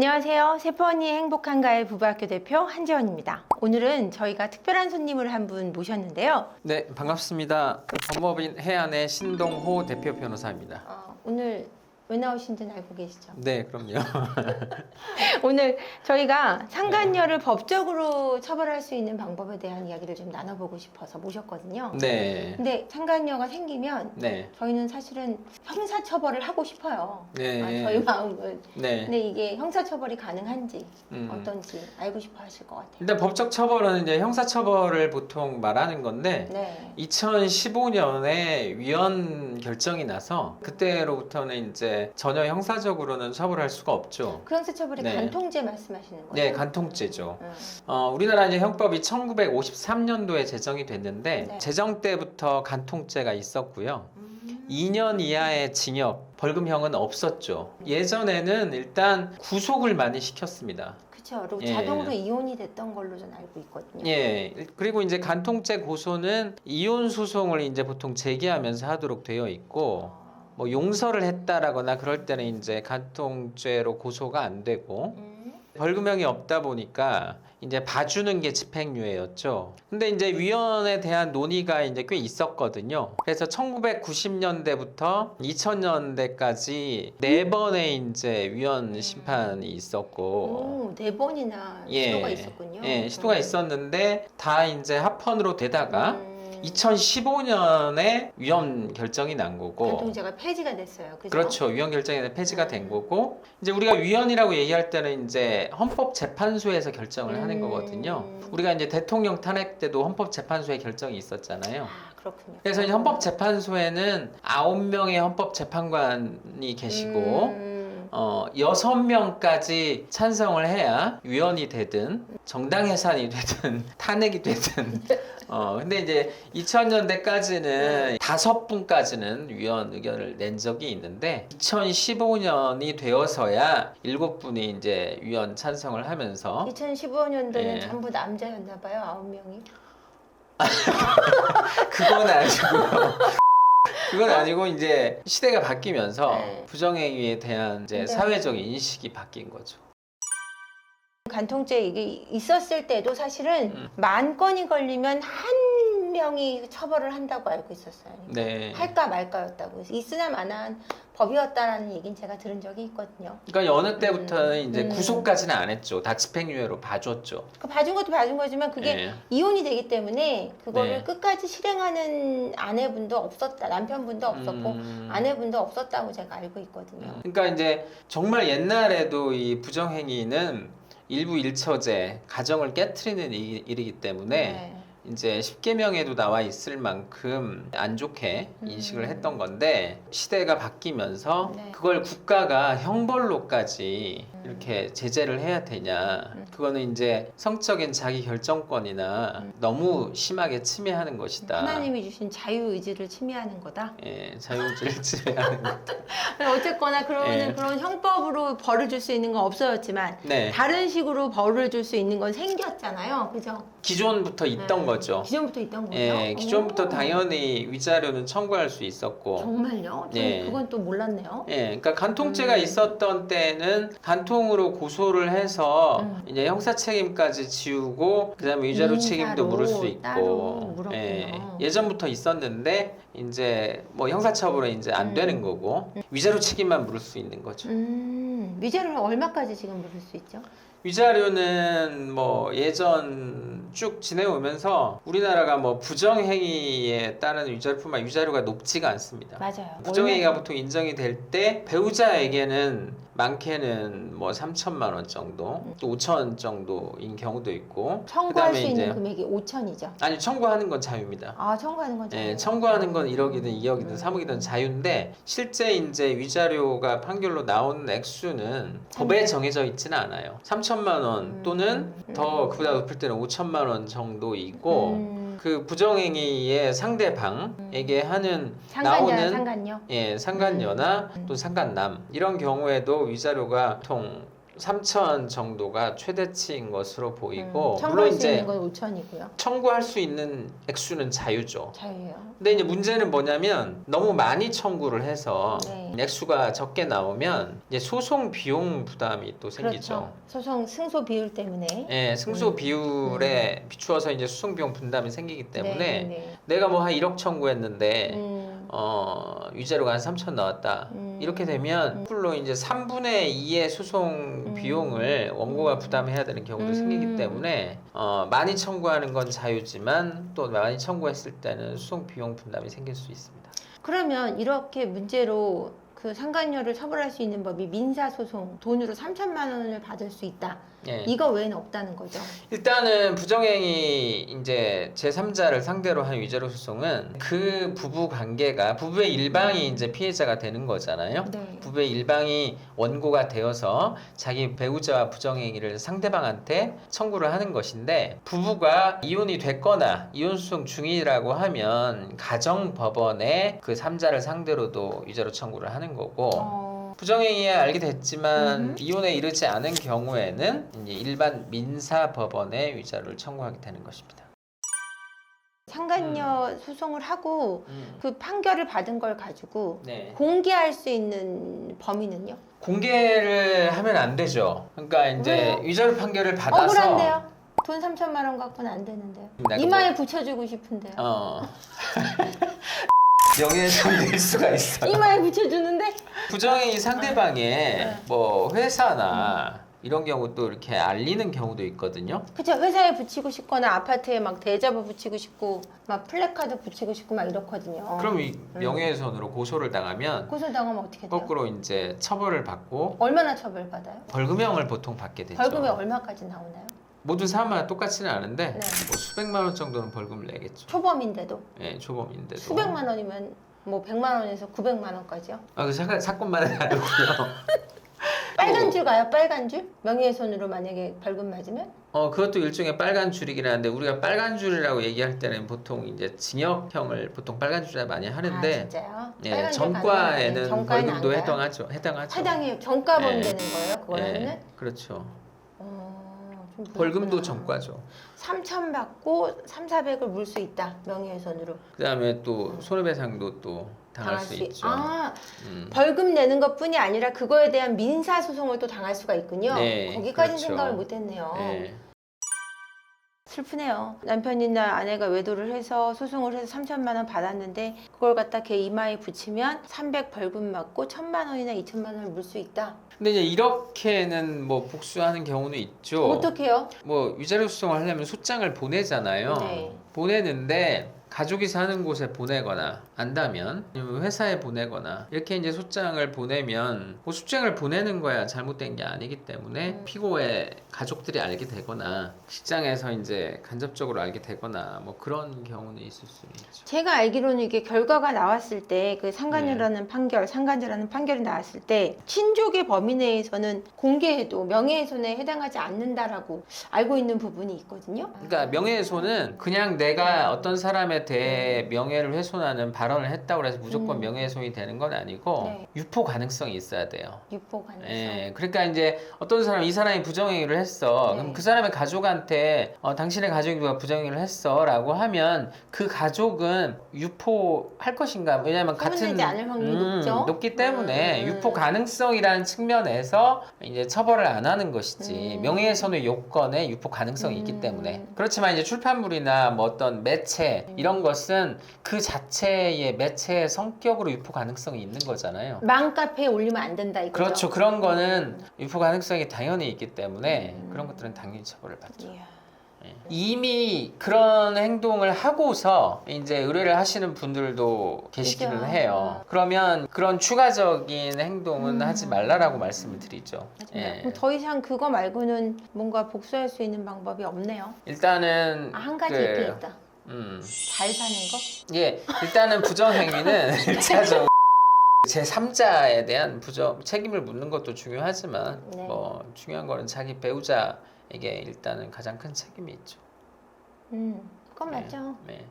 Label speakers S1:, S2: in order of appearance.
S1: 안녕하세요. 세포언니의 행복한 가을 부부학교 대표 한지원입니다. 오늘은 저희가 특별한 손님을 한 분 모셨는데요.
S2: 네, 반갑습니다. 법무법인 해안의 신동호 대표 변호사입니다.
S1: 오늘 왜 나오신지는 알고 계시죠?
S2: 네, 그럼요.
S1: 오늘 저희가 상간녀를 법적으로 처벌할 수 있는 방법에 대한 이야기를 좀 나눠보고 싶어서 모셨거든요.
S2: 네.
S1: 근데 상간녀가 생기면
S2: 네.
S1: 저희는 사실은 형사처벌을 하고 싶어요.
S2: 네.
S1: 저희 마음은.
S2: 네.
S1: 근데 이게 형사처벌이 가능한지 어떤지 알고 싶어 하실 것 같아요.
S2: 일단 법적 처벌은 이제 형사처벌을 보통 말하는 건데
S1: 네.
S2: 2015년에 위헌 결정이 나서 그때로부터는 이제 전혀 형사적으로는 처벌할 수가 없죠.
S1: 그 형사처벌이
S2: 네.
S1: 간통죄 말씀하시는 거예요?
S2: 네, 간통죄죠.
S1: 음.
S2: 우리나라 이제 형법이 1953년도에 제정이 됐는데
S1: 네.
S2: 제정 때부터 간통죄가 있었고요. 2년 이하의 징역, 벌금형은 없었죠. 예전에는 일단 구속을 많이 시켰습니다.
S1: 그렇죠. 그리고
S2: 예.
S1: 자동으로 이혼이 됐던 걸로 전 알고 있거든요.
S2: 예. 그리고 이제 간통죄 고소는 이혼 소송을 이제 보통 제기하면서 하도록 되어 있고, 뭐 용서를 했다라거나 그럴 때는 이제 간통죄로 고소가 안 되고, 벌금형이 없다 보니까 이제 봐주는 게 집행유예였죠. 근데 이제 위헌에 대한 논의가 이제 꽤 있었거든요. 그래서 1990년대부터 2000년대까지 4번의 이제 위헌 심판이 있었고,
S1: 4번이나 시도가 있었군요.
S2: 예, 시도가 있었는데 다 이제 합헌으로 되다가 2015년에 위헌 결정이 난 거고,
S1: 간통죄가 폐지가 됐어요. 그죠?
S2: 그렇죠. 위헌 결정이 폐지가 된 거고, 이제 우리가 위헌이라고 얘기할 때는 이제 헌법재판소에서 결정을 하는 거거든요. 우리가 이제 대통령 탄핵 때도 헌법재판소의 결정이 있었잖아요.
S1: 그렇군요.
S2: 그래서 이제 헌법재판소에는 9명의 헌법재판관이 계시고, 6명까지 찬성을 해야 위헌이 되든 정당 해산이 되든 탄핵이 되든 근데 이제 2000년대까지는 5분까지는 위헌 의견을 낸 적이 있는데 2015년이 되어서야 7분이 이제 위헌 찬성을 하면서
S1: 2015년도는
S2: 예.
S1: 전부 남자였나 봐요. 9명이.
S2: 그건 아니고요. 그건 아니고 이제 시대가 바뀌면서
S1: 네.
S2: 부정행위에 대한 이제
S1: 네.
S2: 사회적인 인식이 바뀐 거죠.
S1: 간통죄 이게 있었을 때도 사실은 10,000건이 걸리면 한 명이 처벌을 한다고 알고 있었어요. 그러니까
S2: 네.
S1: 할까 말까였다고. 그래서 있으나 마나한 법이었다라는 얘기는 제가 들은 적이 있거든요.
S2: 그러니까 어느 때부터는 이제
S1: 음.
S2: 구속까지는 안 했죠. 다 집행유예로 봐줬죠.
S1: 그 봐준 것도 봐준 거지만 그게
S2: 네.
S1: 이혼이 되기 때문에 그거를
S2: 네.
S1: 끝까지 실행하는 아내분도 없었다, 남편분도 없었고 아내분도 없었다고 제가 알고 있거든요.
S2: 그러니까 이제 정말 옛날에도 이 부정행위는 일부 일처제, 가정을 깨트리는 일이기 때문에
S1: 네.
S2: 이제 10계명에도 나와 있을 만큼 안 좋게 인식을 했던 건데 시대가 바뀌면서
S1: 네.
S2: 그걸 국가가 형벌로까지 이렇게 제재를 해야 되냐. 그거는 이제 성적인 자기 결정권이나 너무 심하게 침해하는 것이다.
S1: 하나님이 주신 자유의지를 침해하는 거다.
S2: 예, 자유의지를 침해하는 것.
S1: 어쨌거나 그러면은
S2: 네.
S1: 그런 형법으로 벌을 줄 수 있는 건 없어졌지만
S2: 네.
S1: 다른 식으로 벌을 줄 수 있는 건 생겼잖아요. 그죠?
S2: 기존부터 있던 거죠.
S1: 기존부터 있던 거죠.
S2: 예, 기존부터
S1: 오.
S2: 당연히 위자료는 청구할 수 있었고.
S1: 정말요? 저는
S2: 예.
S1: 그건 또 몰랐네요.
S2: 예, 그러니까 간통죄가 있었던 때는 간통으로 고소를 해서 이제 형사 책임까지 지우고 그다음에 위자료 책임도 물을 수
S1: 따로
S2: 있고.
S1: 물었군요.
S2: 예전부터 있었는데 이제 뭐 형사처벌은 이제 안 되는 거고 위자료 책임만 물을 수 있는 거죠.
S1: 위자료를 얼마까지 지금 물을 수 있죠?
S2: 위자료는 뭐 예전 쭉 지내오면서 우리나라가 뭐 부정행위에 따른 위자료뿐만 아니라 위자료가 높지가 않습니다.
S1: 맞아요.
S2: 부정행위가 보통 인정이 될 때 배우자에게는 많게는 뭐 3천만 원 정도, 또 5천 원 정도인 경우도 있고.
S1: 청구할
S2: 그다음에
S1: 수 있는
S2: 이제
S1: 금액이 5천이죠.
S2: 아니 청구하는 건 자유입니다.
S1: 아, 청구하는 건
S2: 예,
S1: 자유예요?
S2: 청구하는 건 1억이든 2억이든 3억이든 자유인데 실제 이제 위자료가 판결로 나오는 액수는 법에 정해져 있지는 않아요. 3천만 원 또는 더 그보다 높을 때는 5천만 원 정도이고 그 부정행위의 상대방에게 하는
S1: 상간녀나
S2: 나오는
S1: 상간녀?
S2: 예, 상간녀나 또 상간남 이런 경우에도 위자료가 보통 3천 정도가 최대치인 것으로 보이고, 물론
S1: 청구할 수
S2: 이제
S1: 있는 건 5천이고요.
S2: 청구할 수 있는 액수는 자유죠.
S1: 자유예요.
S2: 근데 이제 문제는 뭐냐면 너무 많이 청구를 해서
S1: 네.
S2: 액수가 적게 나오면 이제 소송 비용 부담이 또 생기죠.
S1: 그렇죠. 소송 승소 비율 때문에.
S2: 예, 승소 비율에 비추어서 이제 소송 비용 분담이 생기기 때문에
S1: 네.
S2: 내가 뭐 한 1억 청구했는데
S1: 음.
S2: 위자료가 한 3천 나왔다. 이렇게 되면 풀로 이제 3분의 2의 소송 비용을 원고가 부담해야 되는 경우도 생기기 때문에 많이 청구하는 건 자유지만 또 많이 청구했을 때는 소송 비용 분담이 생길 수 있습니다.
S1: 그러면 이렇게 문제로 그 상간녀를 처벌할 수 있는 법이 민사소송 돈으로 3천만 원을 받을 수 있다.
S2: 예.
S1: 이거 외에는 없다는 거죠.
S2: 일단은 부정행위 이제 제3자를 상대로 한 위자료 소송은 그 부부 관계가 부부의 일방이 이제 피해자가 되는 거잖아요.
S1: 네.
S2: 부부의 일방이 원고가 되어서 자기 배우자와 부정행위를 상대방한테 청구를 하는 것인데 부부가 이혼이 됐거나 이혼 소송 중이라고 하면 가정법원에 그 3자를 상대로도 위자료 청구를 하는 거고 부정행위에 알게 됐지만 이혼에 이르지 않은 경우에는 이제 일반 민사법원에 위자료를 청구하게 되는 것입니다.
S1: 상간녀 소송을 하고 그 판결을 받은 걸 가지고
S2: 네.
S1: 공개할 수 있는 범위는요?
S2: 공개를 하면 안 되죠. 그러니까 이제
S1: 왜요?
S2: 위자료 판결을 받아서
S1: 억울한데요? 돈 3천만 원 갖고는 안 되는데요. 이마에 붙여주고 싶은데요.
S2: 명예훼손될 수가 있어요.
S1: 이마에 붙여주는데?
S2: 부정행위 상대방의 뭐 회사나 이런 경우 또 이렇게 알리는 경우도 있거든요.
S1: 그쵸. 회사에 붙이고 싶거나 아파트에 막 대자보 붙이고 싶고 막 플래카드 붙이고 싶고 막 이렇거든요.
S2: 그럼 이 명예훼손으로 고소를 당하면
S1: 고소당하면 어떻게 돼요?
S2: 거꾸로 이제 처벌을 받고
S1: 얼마나 처벌받아요?
S2: 벌금형을 보통 받게 되죠.
S1: 벌금이 얼마까지 나오나요?
S2: 모든 사람마다 똑같지는 않은데
S1: 네.
S2: 뭐 수백만 원 정도는 벌금을 내겠죠.
S1: 초범인데도
S2: 예, 초범인데도.
S1: 수백만 원이면 뭐 100만 원에서 900만 원까지요?
S2: 그 사건마다 다르고요.
S1: 빨간 줄 가요? 빨간 줄? 명예훼손으로 만약에 벌금 맞으면?
S2: 그것도 일종의 빨간 줄이긴 하는데 우리가 빨간 줄이라고 얘기할 때는 보통 이제 징역형을 보통 빨간 줄에 많이 하는데
S1: 아 진짜요?
S2: 예,
S1: 빨간 줄
S2: 전과에는
S1: 가는 거는 전과에는
S2: 벌금도
S1: 안 가요?
S2: 해당하죠.
S1: 해당이 전과범
S2: 예.
S1: 되는 거예요? 그걸 하면은?
S2: 예, 그렇죠.
S1: 좀
S2: 벌금도
S1: 그렇구나.
S2: 전과죠.
S1: 3천 받고 3, 400을 물 수 있다. 명예훼손으로.
S2: 그다음에 또 손해배상도 또 당할 수 있죠.
S1: 벌금 내는 것뿐이 아니라 그거에 대한 민사 소송을 또 당할 수가 있군요.
S2: 네,
S1: 거기까지는
S2: 그렇죠.
S1: 생각을 못했네요.
S2: 예.
S1: 슬프네요. 남편이나 아내가 외도를 해서 소송을 해서 3천만 원 받았는데 그걸 갖다 걔 이마에 붙이면 300 벌금 맞고 1,000만 원이나 2천만 원을 물 수 있다.
S2: 근데 이제 이렇게는 뭐 복수하는 경우는 있죠.
S1: 어떻게요?
S2: 뭐 위자료 소송을 하려면 소장을 보내잖아요.
S1: 네.
S2: 보내는데 가족이 사는 곳에 보내거나 안다면 아니면 회사에 보내거나 이렇게 이제 소장을 보내면 뭐 소장을 보내는 거야 잘못된 게 아니기 때문에 피고의 가족들이 알게 되거나 직장에서 이제 간접적으로 알게 되거나 뭐 그런 경우는 있을 수 있죠.
S1: 제가 알기로는 이게 결과가 나왔을 때 그 상간녀라는 판결, 상간녀라는 판결이 나왔을 때 친족의 범위 내에서는 공개해도 명예훼손에 해당하지 않는다라고 알고 있는 부분이 있거든요.
S2: 그러니까 명예훼손은 그냥 내가 어떤 사람에 대해 명예를 훼손하는 발언을 했다고 해서 무조건 명예훼손이 되는 건 아니고
S1: 네.
S2: 유포 가능성이 있어야 돼요.
S1: 유포 가능성.
S2: 예, 그러니까 이제 어떤 사람 이 사람이 부정행위를 했어.
S1: 네.
S2: 그럼 그 사람의 가족한테 당신의 가족이 누가 부정행위를 했어라고 하면 그 가족은 유포할 것인가? 왜냐하면 같은
S1: 소문내지 않을 확률이 높죠.
S2: 높기 때문에 유포 가능성이라는 측면에서 이제 처벌을 안 하는 것이지 명예훼손의 요건에 유포 가능성이 있기 때문에 그렇지만 이제 출판물이나 뭐 어떤 매체 이런 것은 그 자체의 매체의 성격으로 유포 가능성이 있는 거잖아요.
S1: 맘카페에 올리면 안 된다 이거죠.
S2: 그렇죠. 그런 거는 유포 가능성이 당연히 있기 때문에 그런 것들은 당연히 처벌을 받죠.
S1: 이야.
S2: 예. 이미 그런 행동을 하고서 이제 의뢰를 하시는 분들도 계시기는
S1: 그죠.
S2: 해요. 그러면 그런 추가적인 행동은 하지 말라라고 말씀을 드리죠. 예.
S1: 그럼 더 이상 그거 말고는 뭔가 복수할 수 있는 방법이 없네요.
S2: 일단은
S1: 한 가지 있긴 있다. 잘 사는 거?
S2: 예, 일단은 부정행위는 1차적으로 제3자에 대한 책임을 묻는 것도 중요하지만
S1: 네.
S2: 뭐 중요한 거는 자기 배우자에게 일단은 가장 큰 책임이 있죠.
S1: 그건 맞죠.
S2: 네.